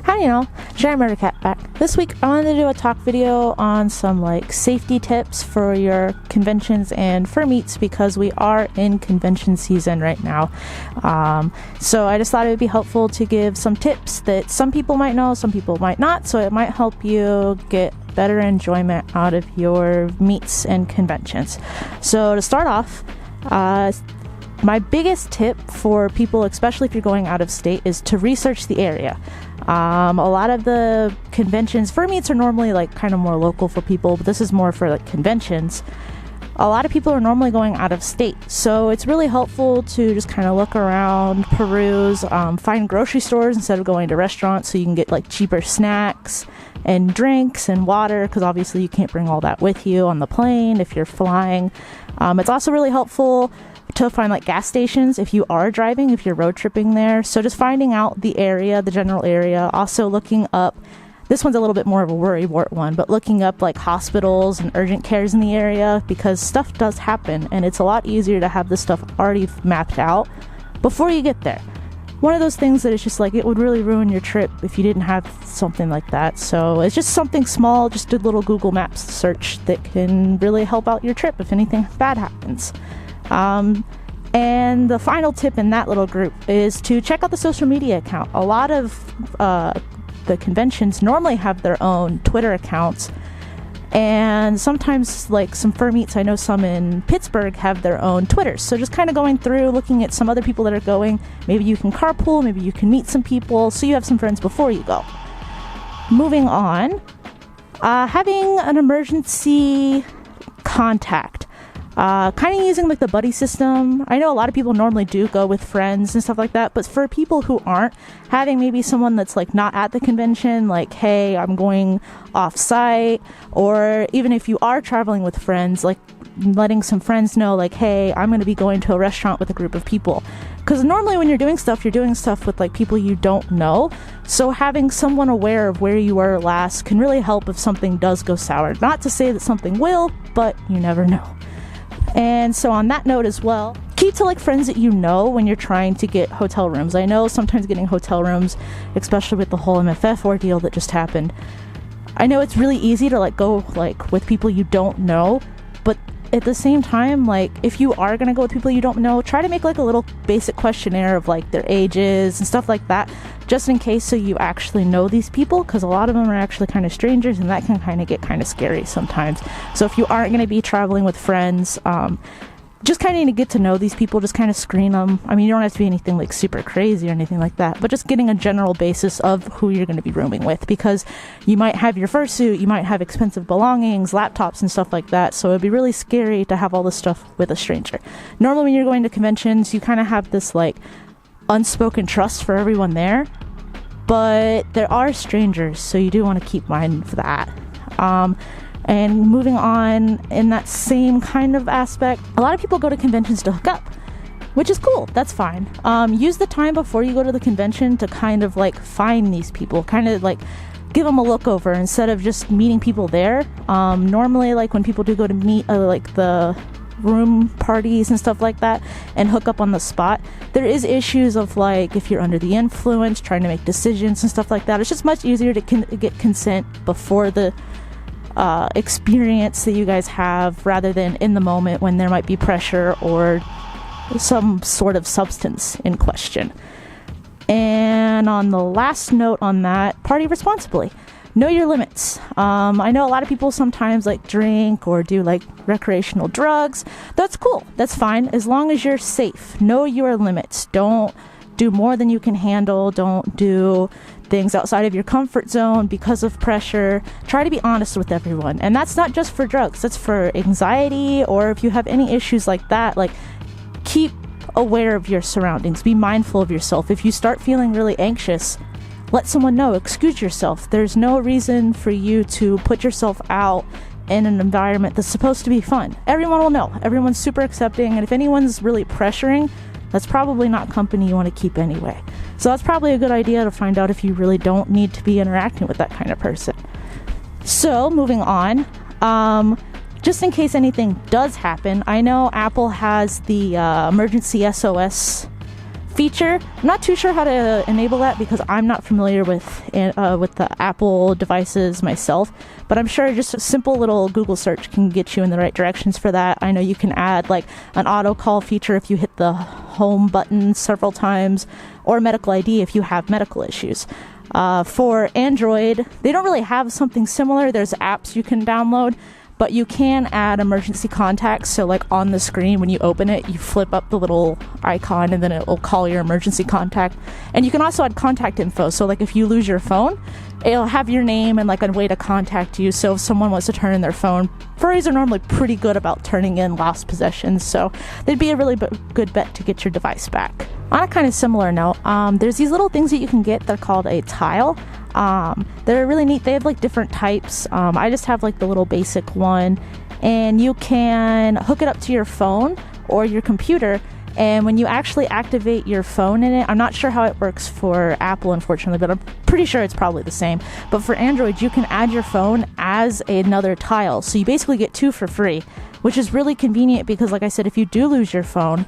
Howdy, you know, Murdercat back. This week I wanted to do a talk video on some like safety tips for your conventions and fur meets because we are in convention season right now. So I just thought it would be helpful to give some tips that some people might know, some people might not, so it might help you get better enjoyment out of your meets and conventions. So to start off, my biggest tip for people, especially if you're going out of state, is to research the area. A lot of the conventions, fur meets are normally like kind of more local for people, but this is more for like conventions. A lot of people are normally going out of state, so it's really helpful to just kind of look around, peruse, find grocery stores instead of going to restaurants so you can get like cheaper snacks and drinks and water, because obviously you can't bring all that with you on the plane if you're flying. It's also really helpful to find like gas stations if you are driving, if you're road tripping there. So just finding out the area, the general area. Also looking up, this one's a little bit more of a worrywart one, but looking up like hospitals and urgent cares in the area, because stuff does happen and it's a lot easier to have this stuff already mapped out before you get there. One of those things that it's just like, it would really ruin your trip if you didn't have something like that. So it's just something small, just a little Google Maps search that can really help out your trip if anything bad happens. And the final tip in that little group is to check out the social media account. A lot of the conventions normally have their own Twitter accounts, and sometimes like some fur meets, I know some in Pittsburgh have their own Twitters. So just kind of going through, looking at some other people that are going, maybe you can carpool, maybe you can meet some people so you have some friends before you go. Moving on, having an emergency contact. Kind of using like the buddy system. I know a lot of people normally do go with friends and stuff like that, but for people who aren't, having maybe someone that's like not at the convention, like, hey, I'm going off site, or even if you are traveling with friends, like letting some friends know, like, hey, I'm going to be going to a restaurant with a group of people. Because normally when you're doing stuff with like people you don't know. So having someone aware of where you were last can really help if something does go sour. Not to say that something will, but you never know. And so on that note as well, keep to like friends that you know when you're trying to get hotel rooms. I know sometimes getting hotel rooms, especially with the whole MFF ordeal that just happened, I know it's really easy to like go like with people you don't know, but at the same time, like if you are going to go with people you don't know, try to make like a little basic questionnaire of like their ages and stuff like that, just in case, so you actually know these people, because a lot of them are actually kind of strangers and that can kind of get kind of scary sometimes. So if you aren't going to be traveling with friends, just kind of need to get to know these people, just kind of screen them. I mean, you don't have to be anything like super crazy or anything like that, but just getting a general basis of who you're going to be rooming with, because you might have your fursuit, you might have expensive belongings, laptops and stuff like that, so it'd be really scary to have all this stuff with a stranger. Normally when you're going to conventions, you kind of have this like unspoken trust for everyone there, but there are strangers, so you do want to keep mind of that. And moving on in that same kind of aspect, a lot of people go to conventions to hook up, which is cool. That's fine. Use the time before you go to the convention to kind of like find these people, kind of like give them a look over instead of just meeting people there. Normally, like when people do go to meet like the room parties and stuff like that and hook up on the spot, there is issues of like if you're under the influence, trying to make decisions and stuff like that. It's just much easier to get consent before the experience that you guys have, rather than in the moment when there might be pressure or some sort of substance in question. And on the last note on that, party responsibly. Know your limits. I know a lot of people sometimes like drink or do like recreational drugs. That's cool. That's fine. As long as you're safe. Know your limits. Don't do more than you can handle. Don't do things outside of your comfort zone because of pressure. Try to be honest with everyone. And that's not just for drugs. That's for anxiety, or if you have any issues like that, like keep aware of your surroundings. Be mindful of yourself. If you start feeling really anxious, let someone know. Excuse yourself. There's no reason for you to put yourself out in an environment that's supposed to be fun. Everyone will know. Everyone's super accepting, and if anyone's really pressuring, that's probably not company you want to keep anyway. So that's probably a good idea to find out if you really don't need to be interacting with that kind of person. So moving on, just in case anything does happen, I know Apple has the emergency SOS feature. I'm not too sure how to enable that because I'm not familiar with the Apple devices myself, but I'm sure just a simple little Google search can get you in the right directions for that. I know you can add like an auto call feature if you hit the home button several times, or medical ID if you have medical issues. For Android, they don't really have something similar. There's apps you can download, but you can add emergency contacts. So like on the screen when you open it, you flip up the little icon and then it will call your emergency contact. And you can also add contact info. So like if you lose your phone, it'll have your name and like a way to contact you. So if someone wants to turn in their phone, furries are normally pretty good about turning in lost possessions. So they'd be a really good bet to get your device back. On a kind of similar note, there's these little things that you can get. They're called a tile. They're really neat. They have like different types. I just have like the little basic one, and you can hook it up to your phone or your computer. And when you actually activate your phone in it, I'm not sure how it works for Apple, unfortunately, but I'm pretty sure it's probably the same. But for Android, you can add your phone as another tile. So you basically get two for free, which is really convenient because, like I said, if you do lose your phone,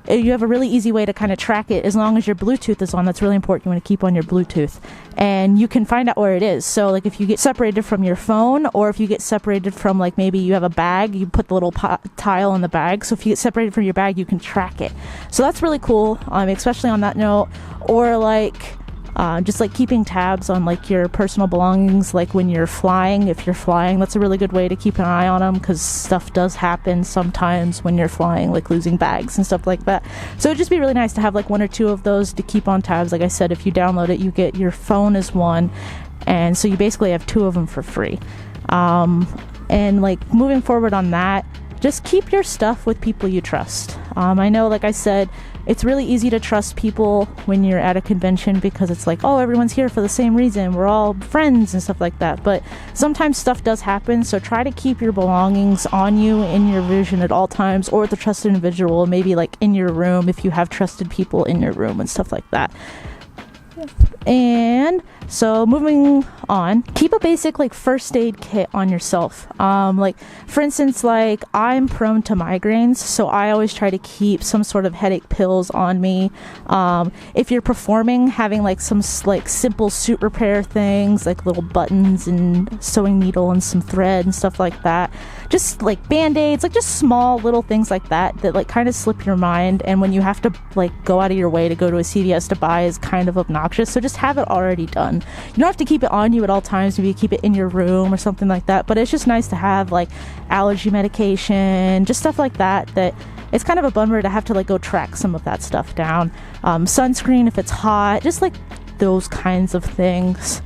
you have a really easy way to kind of track it as long as your Bluetooth is on. That's really important. You want to keep on your Bluetooth. And you can find out where it is. So like if you get separated from your phone, or if you get separated from like maybe you have a bag, you put the little tile in the bag. So if you get separated from your bag, you can track it. So that's really cool, especially on that note. Or like just like keeping tabs on like your personal belongings, like when you're flying. If you're flying, that's a really good way to keep an eye on them, because stuff does happen sometimes when you're flying, like losing bags and stuff like that. So it'd just be really nice to have like one or two of those to keep on tabs. Like I said, if you download it, you get your phone as one, and so you basically have two of them for free. And like moving forward on that, just keep your stuff with people you trust. I know, like I said, it's really easy to trust people when you're at a convention because it's like, oh, everyone's here for the same reason. We're all friends and stuff like that. But sometimes stuff does happen. So try to keep your belongings on you in your vision at all times, or with a trusted individual, maybe like in your room if you have trusted people in your room and stuff like that. And so moving on, keep a basic like first aid kit on yourself. Like for instance, like I'm prone to migraines, so I always try to keep some sort of headache pills on me. If you're performing, having like some like simple suit repair things, like little buttons and sewing needle and some thread and stuff like that. Just like band-aids, like just small little things like that like kind of slip your mind, and when you have to like go out of your way to go to a CVS to buy is kind of obnoxious. So just have it already done. You don't have to keep it on you at all times. Maybe keep it in your room or something like that, but it's just nice to have like allergy medication, just stuff like that it's kind of a bummer to have to like go track some of that stuff down. Sunscreen if it's hot, just like those kinds of things.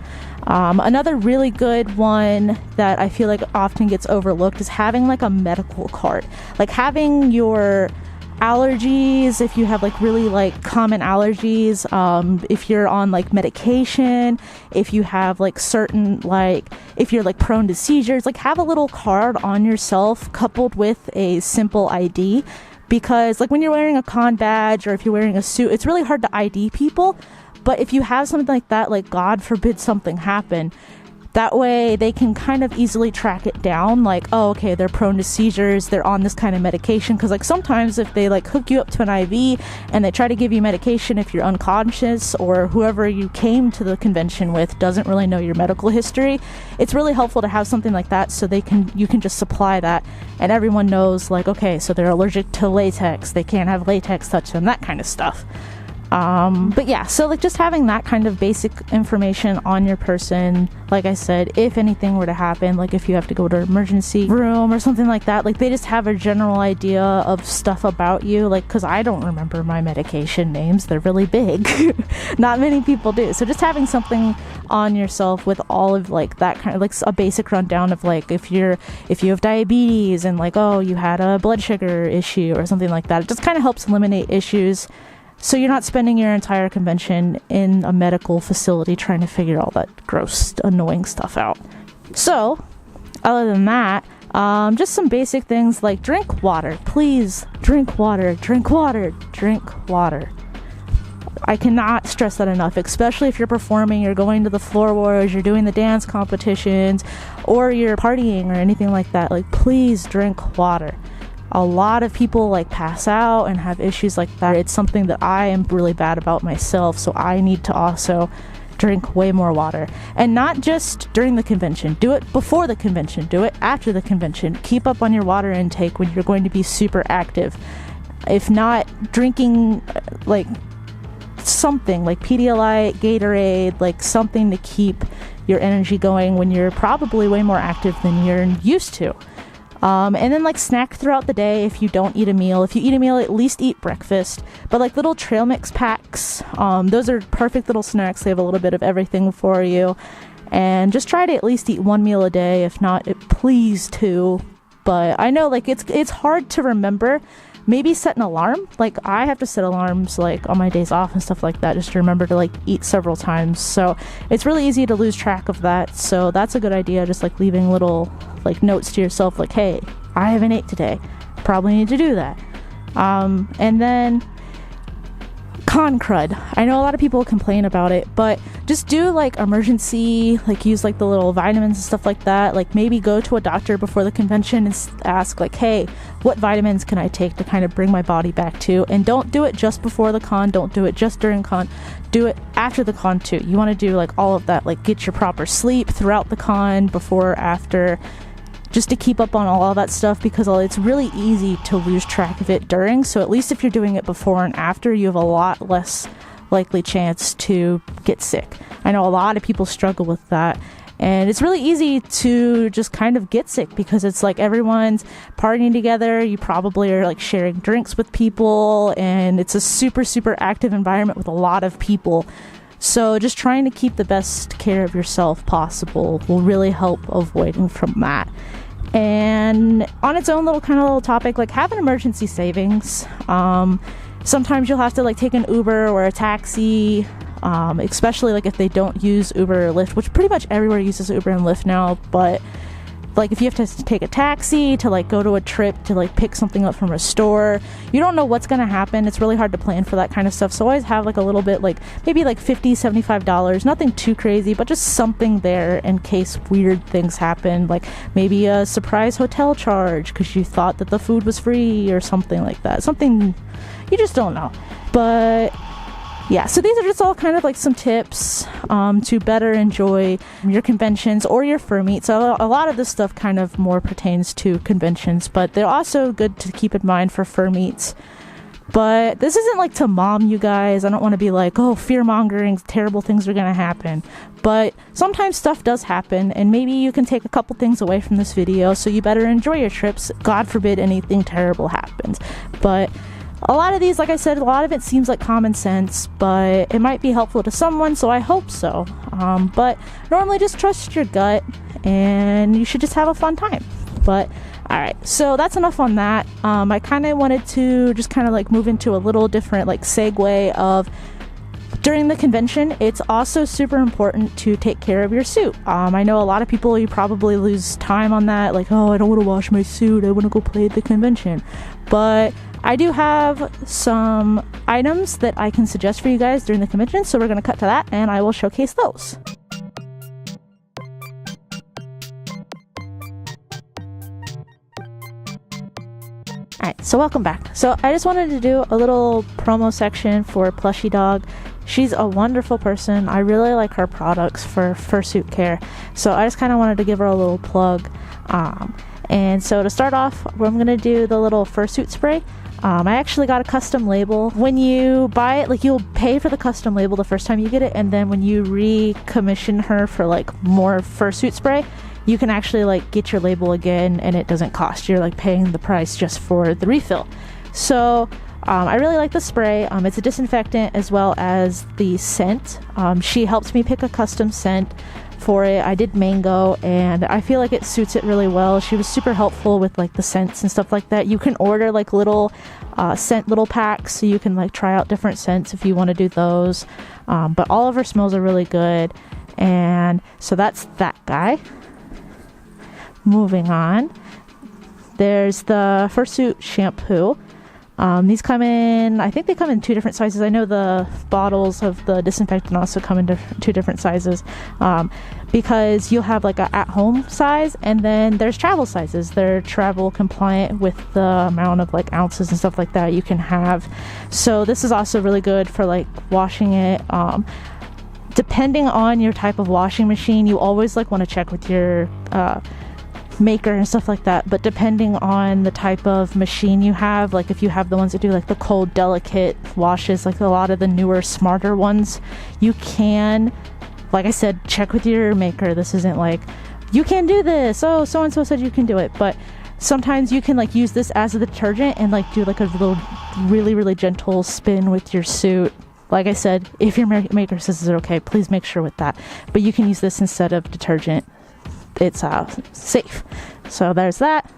Another really good one that I feel like often gets overlooked is having like a medical cart. Like having your allergies, if you have like really like common allergies, if you're on like medication, if you have like certain like, if you're like prone to seizures, like have a little card on yourself coupled with a simple ID. Because like when you're wearing a con badge or if you're wearing a suit, it's really hard to ID people. But if you have something like that, like God forbid something happen, that way they can kind of easily track it down. Like, oh, okay, they're prone to seizures, they're on this kind of medication. Because like sometimes if they like hook you up to an IV and they try to give you medication if you're unconscious, or whoever you came to the convention with doesn't really know your medical history, it's really helpful to have something like that so you can just supply that and everyone knows like, okay, so they're allergic to latex, they can't have latex touch them, that kind of stuff. But yeah, so like just having that kind of basic information on your person, like I said, if anything were to happen, like if you have to go to an emergency room or something like that, like they just have a general idea of stuff about you, like because I don't remember my medication names, they're really big. Not many people do. So just having something on yourself with all of like that kind of like a basic rundown of like if you have diabetes and like, oh, you had a blood sugar issue or something like that, it just kind of helps eliminate issues. So you're not spending your entire convention in a medical facility trying to figure all that gross, annoying stuff out. So, other than that, just some basic things like drink water. Please, drink water, drink water, drink water. I cannot stress that enough, especially if you're performing, you're going to the floor wars, you're doing the dance competitions, or you're partying or anything like that. Like, please drink water. A lot of people like pass out and have issues like that. It's something that I am really bad about myself, so I need to also drink way more water. And not just during the convention. Do it before the convention. Do it after the convention. Keep up on your water intake when you're going to be super active. If not, drinking like something like Pedialyte, Gatorade, like something to keep your energy going when you're probably way more active than you're used to. And then like snack throughout the day if you don't eat a meal. If you eat a meal, at least eat breakfast. But like little trail mix packs, those are perfect little snacks. They have a little bit of everything for you. And just try to at least eat one meal a day. If not, please two. But I know like it's hard to remember. Maybe set an alarm. Like I have to set alarms like on my days off and stuff like that just to remember to like eat several times. So it's really easy to lose track of that. So that's a good idea. Just like leaving little like notes to yourself like, hey, I haven't ate today. Probably need to do that. And then con crud. I know a lot of people complain about it, but just do like emergency, like use like the little vitamins and stuff like that. Like maybe go to a doctor before the convention and ask like, hey, what vitamins can I take to kind of bring my body back to? And don't do it just before the con. Don't do it just during con. Do it after the con too. You want to do like all of that, like get your proper sleep throughout the con, before, after, just to keep up on all of that stuff, because it's really easy to lose track of it during. So at least if you're doing it before and after, you have a lot less likely chance to get sick. I know a lot of people struggle with that, and it's really easy to just kind of get sick because it's like everyone's partying together. You probably are like sharing drinks with people, and it's a super, super active environment with a lot of people. So just trying to keep the best care of yourself possible will really help avoiding from that. And on its own little topic, like have an emergency savings. Sometimes you'll have to like take an Uber or a taxi, especially like if they don't use Uber or Lyft, which pretty much everywhere uses Uber and Lyft now. But like if you have to take a taxi to like go to a trip to like pick something up from a store, you don't know what's going to happen. It's really hard to plan for that kind of stuff. So always have like a little bit, like maybe like $50, $75, nothing too crazy, but just something there in case weird things happen. Like maybe a surprise hotel charge because you thought that the food was free or something like that. Something you just don't know. But yeah, so these are just all kind of like some tips to better enjoy your conventions or your furmeet. So a lot of this stuff kind of more pertains to conventions, but they're also good to keep in mind for furmeets. But this isn't like to mom you guys. I don't want to be like, oh, fear-mongering, terrible things are going to happen. But sometimes stuff does happen, and maybe you can take a couple things away from this video, so you better enjoy your trips. God forbid anything terrible happens. But a lot of these, like I said, a lot of it seems like common sense, but it might be helpful to someone, so I hope so. But normally just trust your gut, and you should just have a fun time. But alright, so that's enough on that. I kind of wanted to just kind of like move into a little different like segue of during the convention. It's also super important to take care of your suit. I know a lot of people, you probably lose time on that, like, oh, I don't want to wash my suit, I want to go play at the convention. But I do have some items that I can suggest for you guys during the convention, so we're going to cut to that and I will showcase those. Alright, so welcome back. So I just wanted to do a little promo section for PLUSHYDOG. She's a wonderful person. I really like her products for fursuit care. So I just kind of wanted to give her a little plug. And so to start off, I'm going to do the little fursuit spray. I actually got a custom label. When you buy it, like you'll pay for the custom label the first time you get it, and then when you recommission her for like more fursuit spray, you can actually like get your label again and it doesn't cost. You're like paying the price just for the refill. So I really like the spray. It's a disinfectant as well as the scent. She helped me pick a custom scent for it. I did mango, and I feel like it suits it really well. She was super helpful with like the scents and stuff like that. You can order like little scent little packs, so you can like try out different scents if you want to do those. But all of her smells are really good. And so that's that guy. Moving on, there's the fursuit shampoo. These come in, I think they come in 2 different sizes. I know the bottles of the disinfectant also come in 2 different sizes. because you'll have like a at-home size, and then there's travel sizes. They're travel compliant with the amount of like ounces and stuff like that you can have. So this is also really good for like washing it. Depending on your type of washing machine, you always like want to check with your maker and stuff like that, but depending on the type of machine you have, like if you have the ones that do like the cold delicate washes, like a lot of the newer smarter ones, you can, like I said, check with your maker. This isn't like you can do this, oh so and so said you can do it, but sometimes you can like use this as a detergent and like do like a little really gentle spin with your suit. Like I said, if your maker says it's okay, please make sure with that, but you can use this instead of detergent. It's safe. So there's that.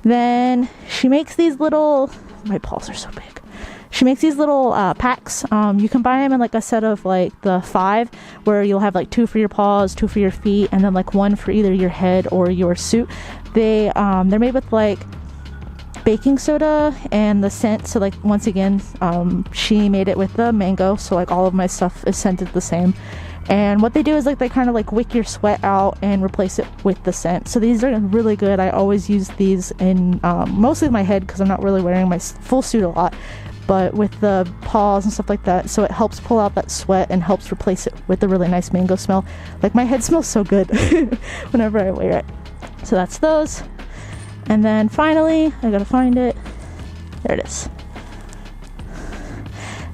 Then she makes these little, my paws are so big, she makes these little packs. You can buy them in like a set of like the 5, where you'll have like 2 for your paws, 2 for your feet, and then like 1 for either your head or your suit. They're made with like baking soda and the scent. So like once again, she made it with the mango, so like all of my stuff is scented the same. And what they do is like they kind of like wick your sweat out and replace it with the scent. So these are really good. I always use these in mostly my head because I'm not really wearing my full suit a lot, but with the paws and stuff like that. So it helps pull out that sweat and helps replace it with a really nice mango smell. Like my head smells so good whenever I wear it. So that's those. And then finally, I gotta find it. There it is.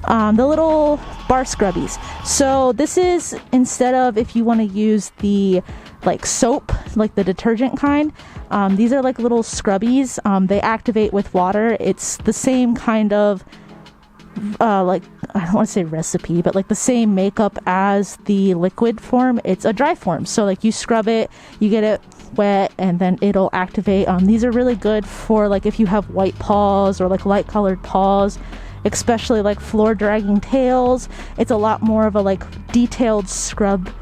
The little bar scrubbies. So this is, instead of if you want to use the like soap, like the detergent kind, these are like little scrubbies. They activate with water. It's the same kind of like, I don't want to say recipe, but like the same makeup as the liquid form. It's a dry form. So like you scrub it, you get it wet, and then it'll activate. These are really good for like if you have white paws or like light colored paws, especially like floor dragging tails. It's a lot more of a like detailed scrub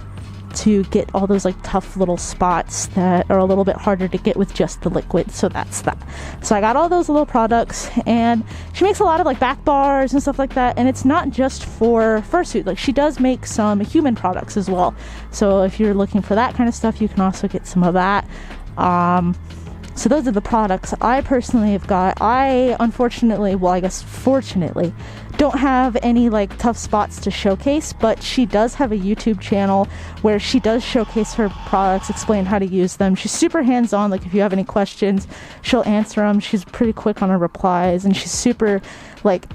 to get all those like tough little spots that are a little bit harder to get with just the liquid. So that's that. So I got all those little products, and she makes a lot of like back bars and stuff like that, and it's not just for fursuit. Like she does make some human products as well, so if you're looking for that kind of stuff, you can also get some of that. So those are the products I personally have got. I unfortunately, well I guess fortunately, don't have any like tough spots to showcase, but she does have a YouTube channel where she does showcase her products, explain how to use them. She's super hands-on. Like if you have any questions, she'll answer them. She's pretty quick on her replies, and she's super like,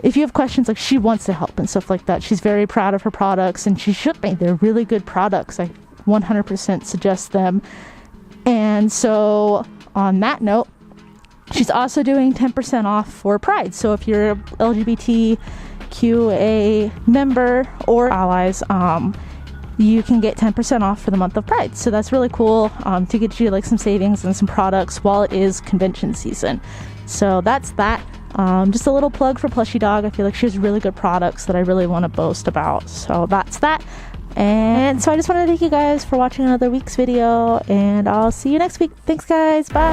if you have questions, like she wants to help and stuff like that. She's very proud of her products, and she should be. They're really good products. I 100% suggest them. And so on that note, she's also doing 10% off for Pride. So if you're LGBTQA member or allies, you can get 10% off for the month of Pride. So that's really cool, to get you like some savings and some products while it is convention season. So that's that. Just a little plug for PLUSHYDOG. I feel like she has really good products that I really want to boast about. So that's that. And so I just want to thank you guys for watching another week's video, and I'll see you next week. Thanks guys, bye.